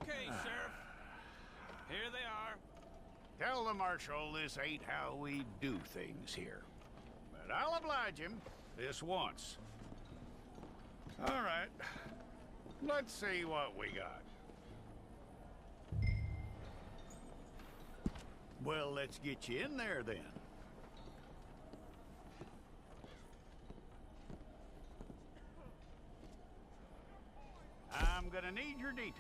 Okay, Sheriff. Here they are. Tell the Marshal this ain't how we do things here. But I'll oblige him this once. All right. Let's see what we got. Well, let's get you in there then. I'm gonna need your details.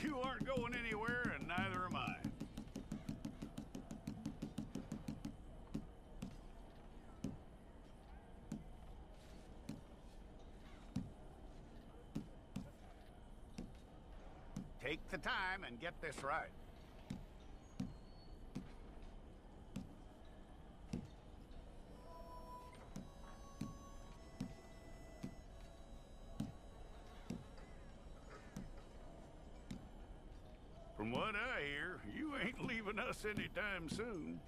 You aren't going anywhere, and neither am I. Take the time and get this right. From what I hear, you ain't leaving us anytime soon.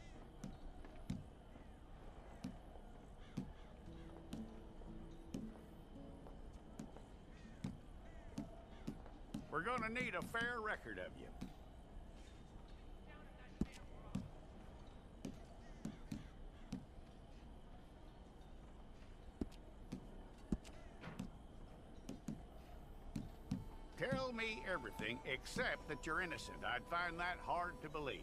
We're gonna need a fair record of you. Tell me everything except that you're innocent. I'd find that hard to believe.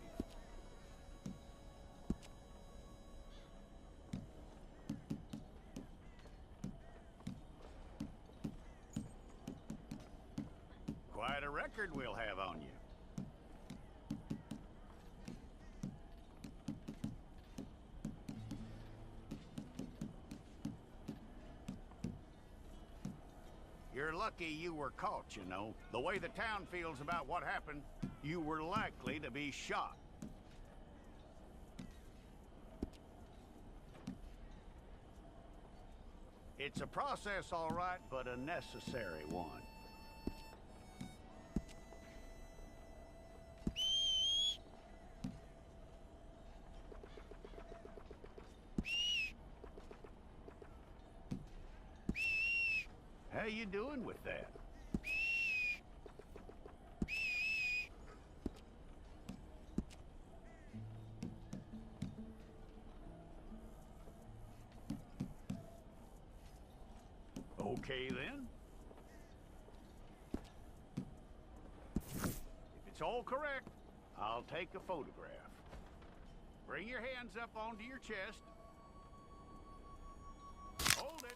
Quite a record we'll have on you. You're lucky you were caught, you know. The way the town feels about what happened, you were likely to be shot. It's a process, all right, but a necessary one. How you doing with that? Okay, then. If it's all correct, I'll take a photograph. Bring your hands up onto your chest. Hold it.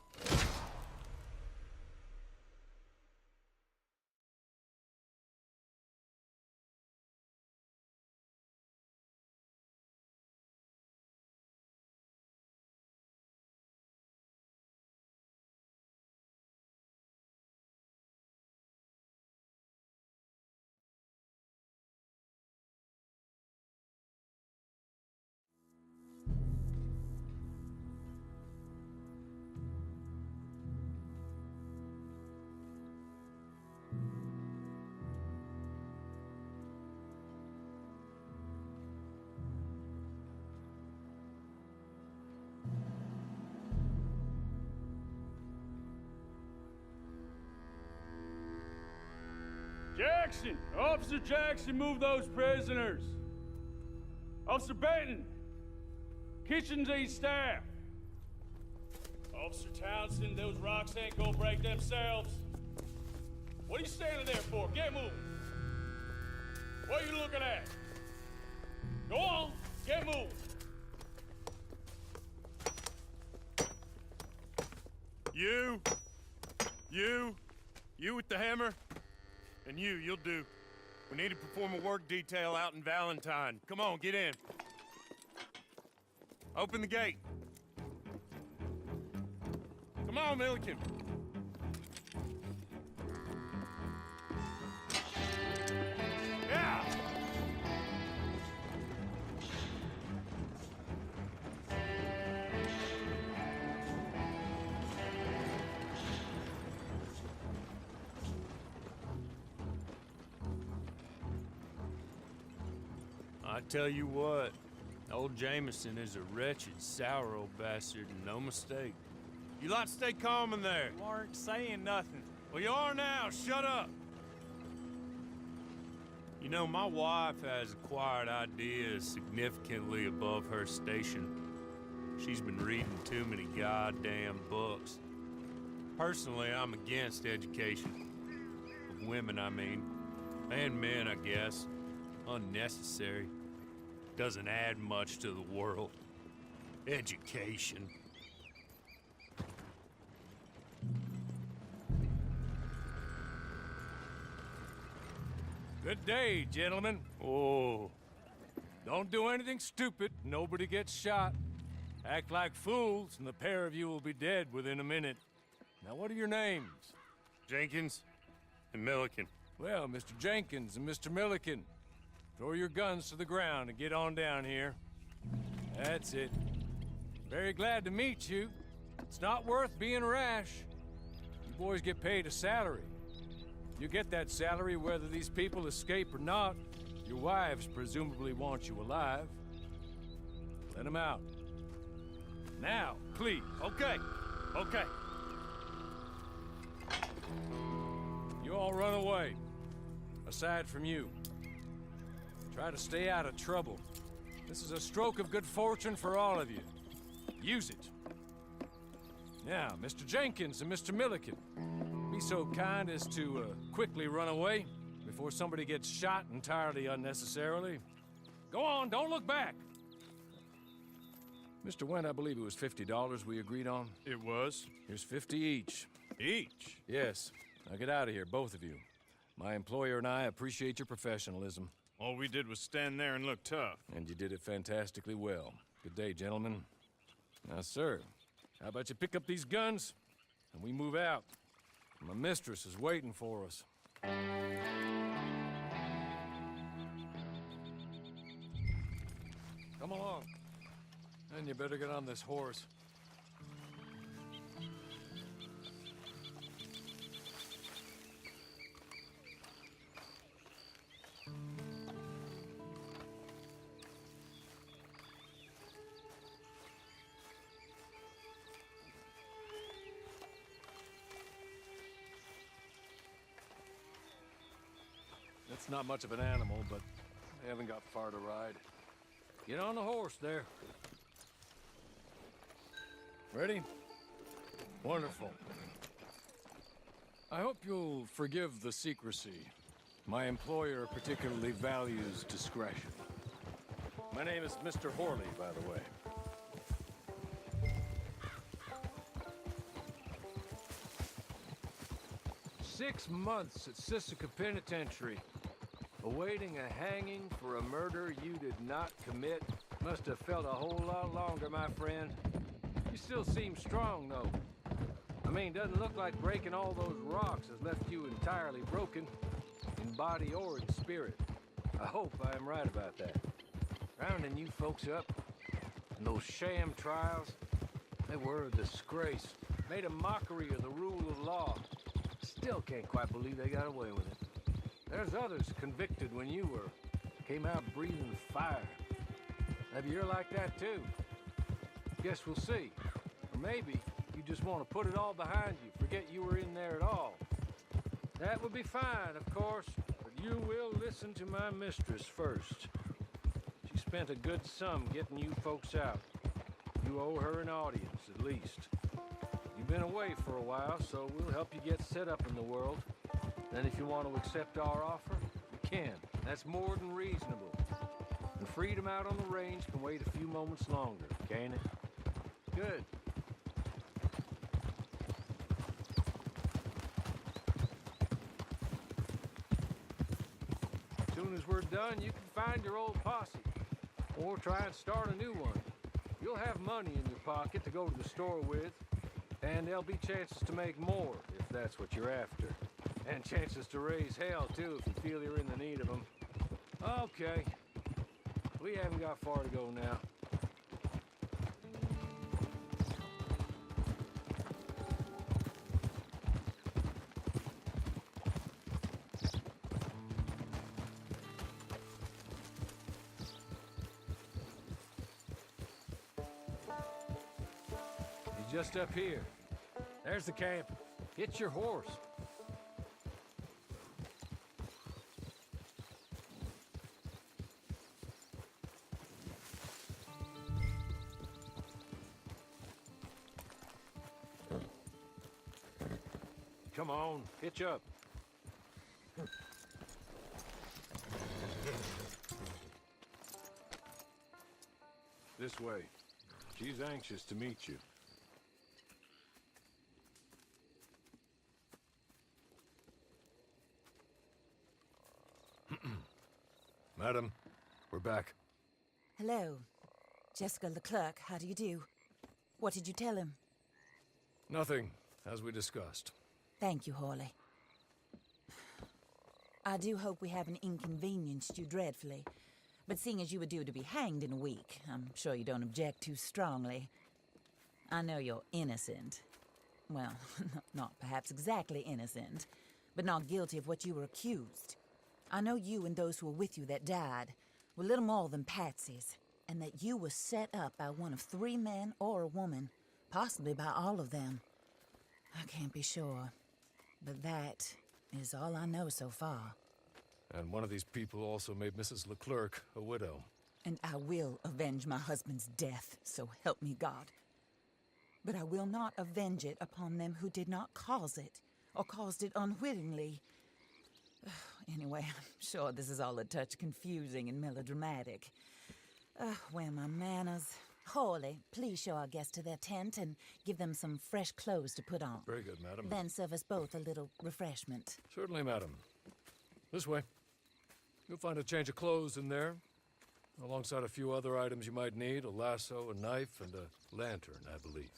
Jackson! Officer Jackson, move those prisoners! Officer Benton! Kitchens aid staff! Officer Townsend, those rocks ain't gonna break themselves. What are you standing there for? Get moving! What are you looking at? Go on, get moving! You with the hammer? And you'll do. We need to perform a work detail out in Valentine. Come on, get in. Open the gate. Come on, Milliken. Yeah! I tell you what, old Jameson is a wretched, sour old bastard, and no mistake. You lot stay calm in there. You weren't saying nothing. Well, you are now. Shut up. You know, my wife has acquired ideas significantly above her station. She's been reading too many goddamn books. Personally, I'm against education. Of women, I mean. And men, I guess. Unnecessary. Doesn't add much to the world. Education. Good day, gentlemen. Oh, Don't do anything stupid. Nobody gets shot. Act like fools, and the pair of you will be dead within a minute. Now, what are your names? Jenkins and Milliken. Well, Mr. Jenkins and Mr. Milliken, throw your guns to the ground and get on down here. That's it. Very glad to meet you. It's not worth being rash. You boys get paid a salary. You get that salary whether these people escape or not. Your wives presumably want you alive. Let them out. Now, please. Okay, okay. You all run away. Aside from you. Try to stay out of trouble. This is a stroke of good fortune for all of you. Use it. Now, Mr. Jenkins and Mr. Milliken, be so kind as to quickly run away before somebody gets shot entirely unnecessarily. Go on, don't look back. Mr. Wendt, I believe it was $50 we agreed on. It was. Here's 50 each. Each? Yes. Now get out of here, both of you. My employer and I appreciate your professionalism. All we did was stand there and look tough. And you did it fantastically well. Good day, gentlemen. Now, sir, how about you pick up these guns and we move out? My mistress is waiting for us. Come along. And you better get on this horse. It's not much of an animal, but they haven't got far to ride. Get on the horse there. Ready? Wonderful. I hope you'll forgive the secrecy. My employer particularly values discretion. My name is Mr. Horley, by the way. 6 months at Sisika Penitentiary, awaiting a hanging for a murder you did not commit. Must have felt a whole lot longer, my friend. You still seem strong, though. I mean, doesn't look like breaking all those rocks has left you entirely broken, in body or in spirit. I hope I am right about that. Rounding you folks up, and those sham trials, they were a disgrace. Made a mockery of the rule of law. Still can't quite believe they got away with it. There's others convicted when you were. Came out breathing fire. Maybe you're like that too. Guess we'll see. Or maybe you just want to put it all behind you, forget you were in there at all. That would be fine, of course, but you will listen to my mistress first. She spent a good sum getting you folks out. You owe her an audience, at least. You've been away for a while, so we'll help you get set up in the world. Then if you want to accept our offer, you can. That's more than reasonable. And freedom out on the range can wait a few moments longer, can't it? Good. As soon as we're done, you can find your old posse. Or try and start a new one. You'll have money in your pocket to go to the store with. And there'll be chances to make more, if that's what you're after. And chances to raise hell, too, if you feel you're in the need of them. Okay. We haven't got far to go now. just up here. There's the camp. Get your horse. Come on, hitch up. This way. She's anxious to meet you. Madam, we're back. Hello. Jessica Leclerc, how do you do? What did you tell him? Nothing, as we discussed. Thank you, Hawley. I do hope we haven't inconvenienced you dreadfully. But seeing as you were due to be hanged in a week, I'm sure you don't object too strongly. I know you're innocent. Well, not perhaps exactly innocent, but not guilty of what you were accused. I know you and those who were with you that died were little more than patsies, and that you were set up by one of 3 men or a woman, possibly by all of them. I can't be sure, but that is all I know so far. And one of these people also made Mrs. Leclerc a widow. And I will avenge my husband's death, so help me God. But I will not avenge it upon them who did not cause it, or caused it unwittingly. Anyway, I'm sure this is all a touch confusing and melodramatic. Where are my manners? Hawley, please show our guests to their tent and give them some fresh clothes to put on. Very good, madam. Then serve us both a little refreshment. Certainly, madam. This way. You'll find a change of clothes in there, alongside a few other items you might need, a lasso, a knife, and a lantern, I believe.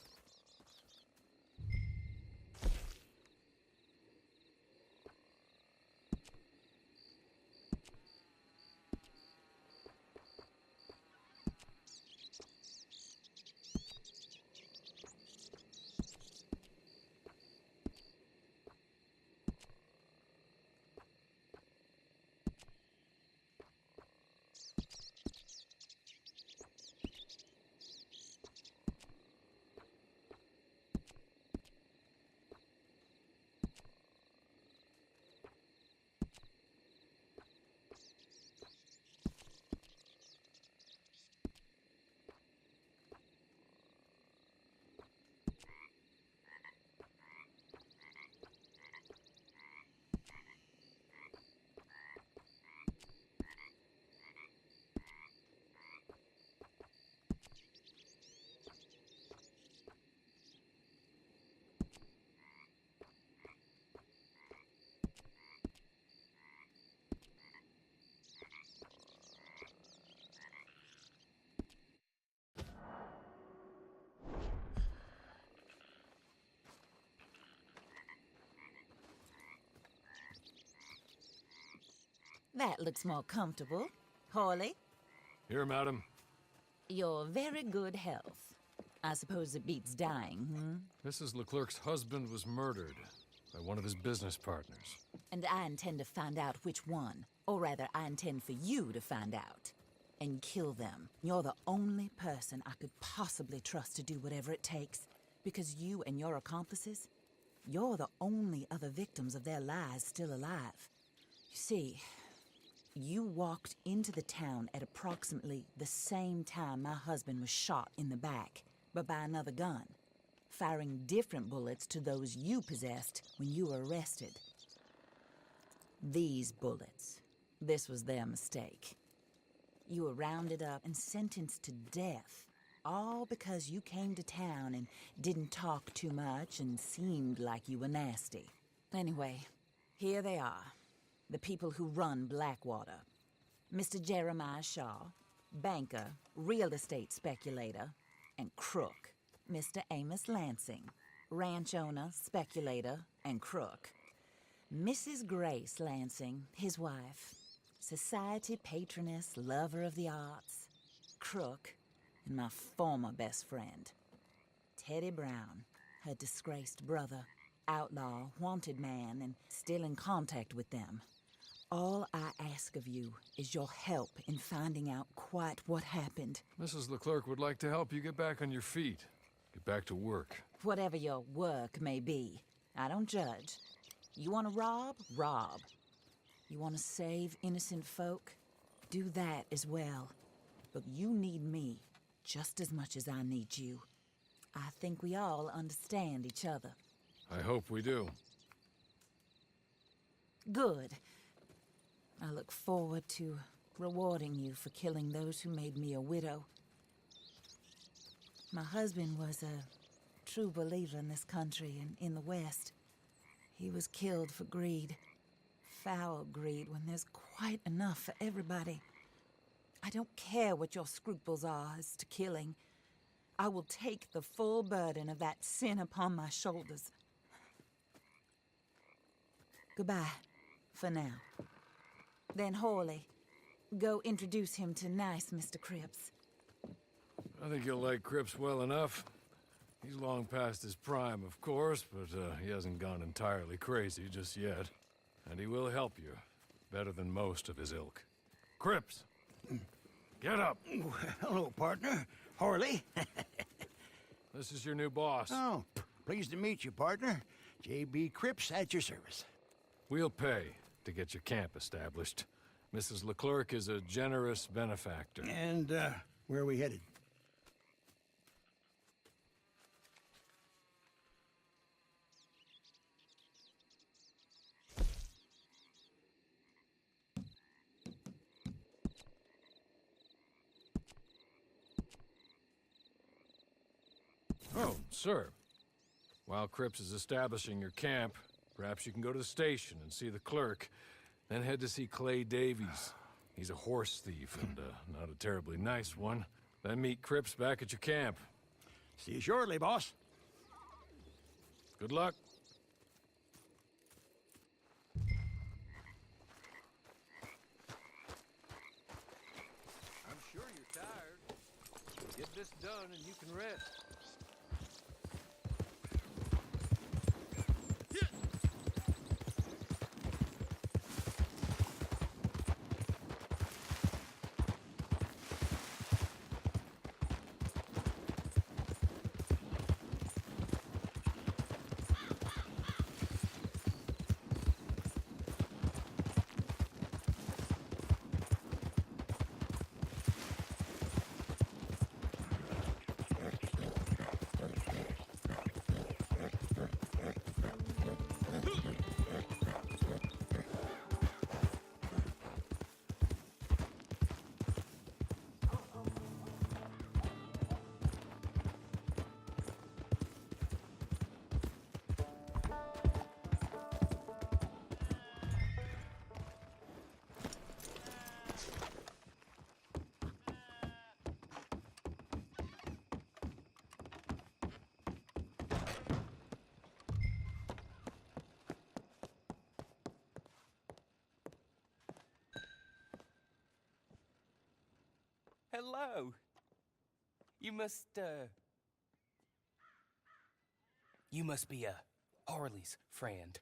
That looks more comfortable. Hawley, Here, madam. you're very good health. I suppose it beats dying, Mrs. Leclerc's husband was murdered by one of his business partners. And I intend to find out which one. Or rather, I intend for you to find out. And kill them. You're the only person I could possibly trust to do whatever it takes. Because you and your accomplices, you're the only other victims of their lies still alive. You see, you walked into the town at approximately the same time my husband was shot in the back, but by another gun, firing different bullets to those you possessed when you were arrested. These bullets, this was their mistake. You were rounded up and sentenced to death, all because you came to town and didn't talk too much and seemed like you were nasty. Anyway, here they are. The people who run Blackwater. Mr. Jeremiah Shaw, banker, real estate speculator, and crook. Mr. Amos Lansing, ranch owner, speculator, and crook. Mrs. Grace Lansing, his wife, society patroness, lover of the arts, crook, and my former best friend. Teddy Brown, her disgraced brother, outlaw, wanted man, and still in contact with them. All I ask of you is your help in finding out quite what happened. Mrs. Leclerc would like to help you get back on your feet. Get back to work. Whatever your work may be, I don't judge. You want to rob? Rob. You want to save innocent folk? Do that as well. But you need me just as much as I need you. I think we all understand each other. I hope we do. Good. I look forward to rewarding you for killing those who made me a widow. My husband was a true believer in this country and in the West. He was killed for greed. Foul greed when there's quite enough for everybody. I don't care what your scruples are as to killing. I will take the full burden of that sin upon my shoulders. Goodbye, for now. Then Hawley, go introduce him to nice Mr. Cripps. I think you'll like Cripps well enough. He's long past his prime, of course, but he hasn't gone entirely crazy just yet. And he will help you, better than most of his ilk. Cripps! Get up! Hello, partner. Harley. This is your new boss. Oh, pleased to meet you, partner. J.B. Cripps at your service. We'll pay to get your camp established. Mrs. Leclerc is a generous benefactor. And, where are we headed? Oh, sir. While Cripps is establishing your camp, perhaps you can go to the station and see the clerk, then head to see Clay Davies. He's a horse thief and not a terribly nice one. Then meet Cripps back at your camp. See you shortly, boss. Good luck. I'm sure you're tired. Get this done and you can rest. Hello. You must be Harley's friend.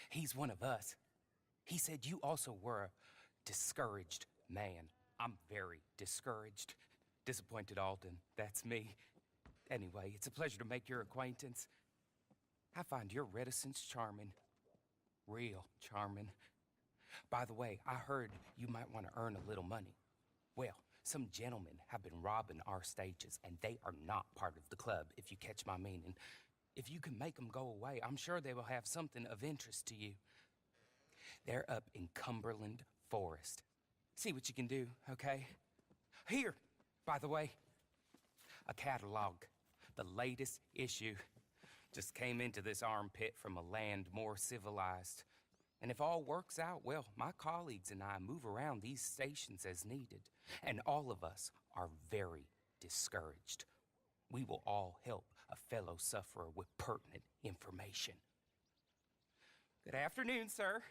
He's one of us. He said you also were a discouraged man. I'm very discouraged. Disappointed Alden, that's me. Anyway, it's a pleasure to make your acquaintance. I find your reticence charming. Real charming. By the way, I heard you might want to earn a little money. Well, some gentlemen have been robbing our stages, and they are not part of the club, if you catch my meaning. If you can make them go away, I'm sure they will have something of interest to you. They're up in Cumberland Forest. See what you can do, okay? Here, by the way, a catalog. The latest issue. Just came into this armpit from a land more civilized. And if all works out, well, my colleagues and I move around these stations as needed. And all of us are very discouraged. We will all help a fellow sufferer with pertinent information. Good afternoon, sir.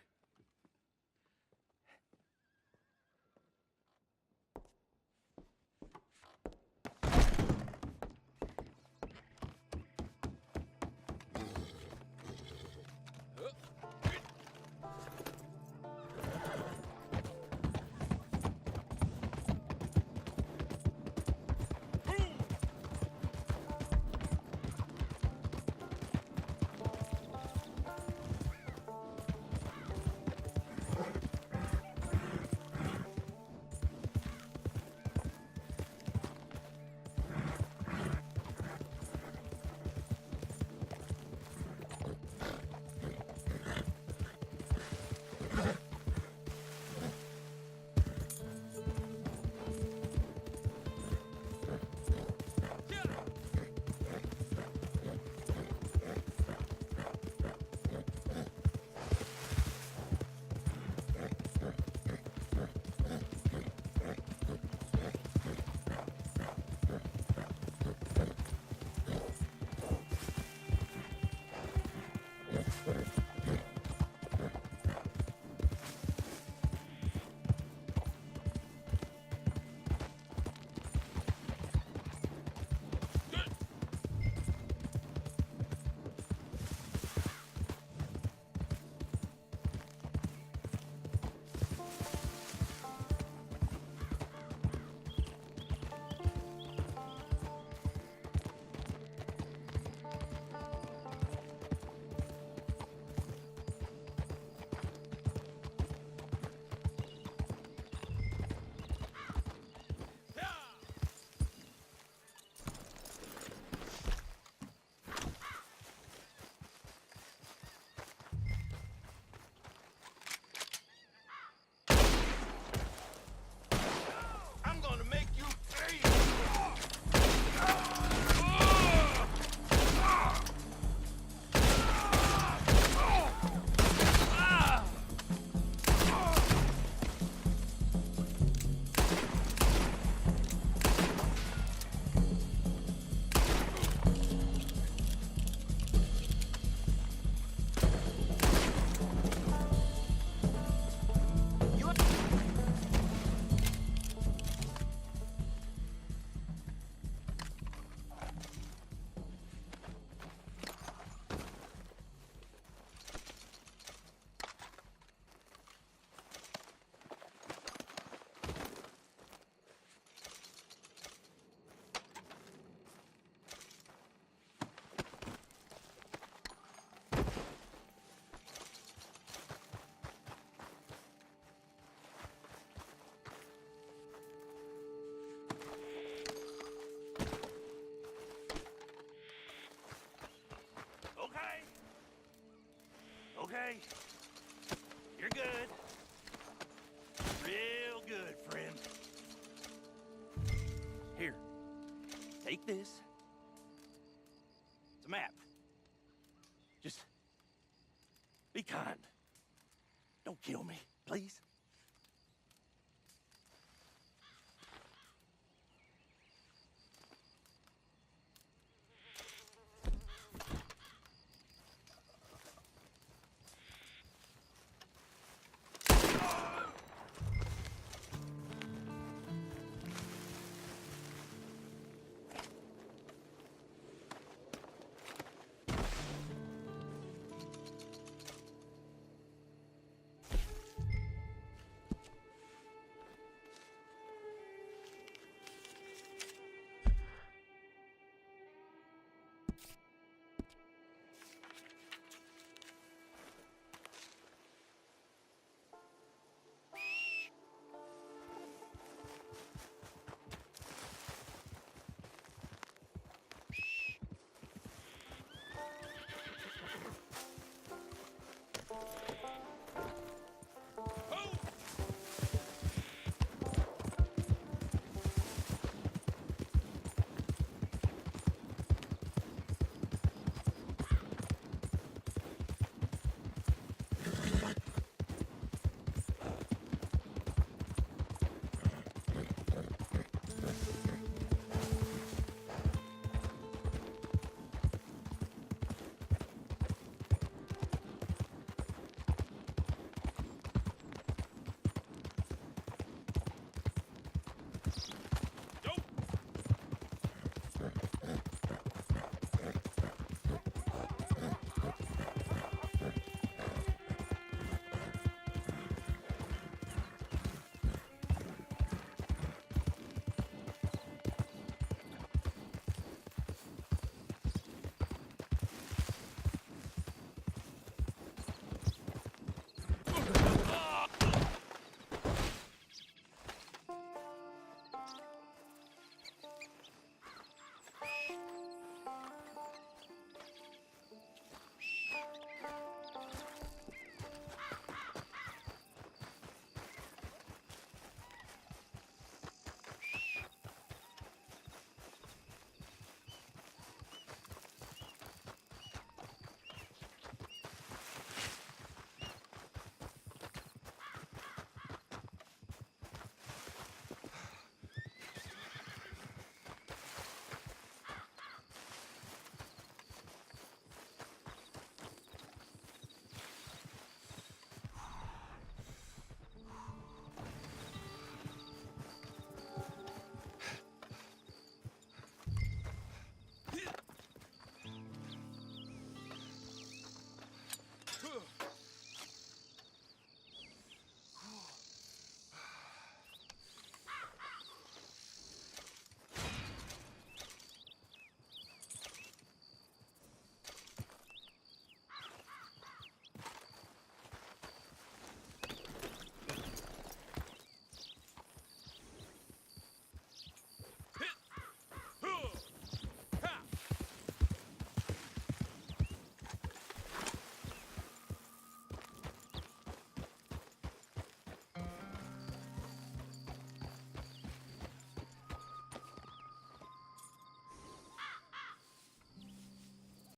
I'm gonna make you pay. Okay. You're good. Real good, friend. Here. Take this. It's a map. Just be kind. Don't kill me, please.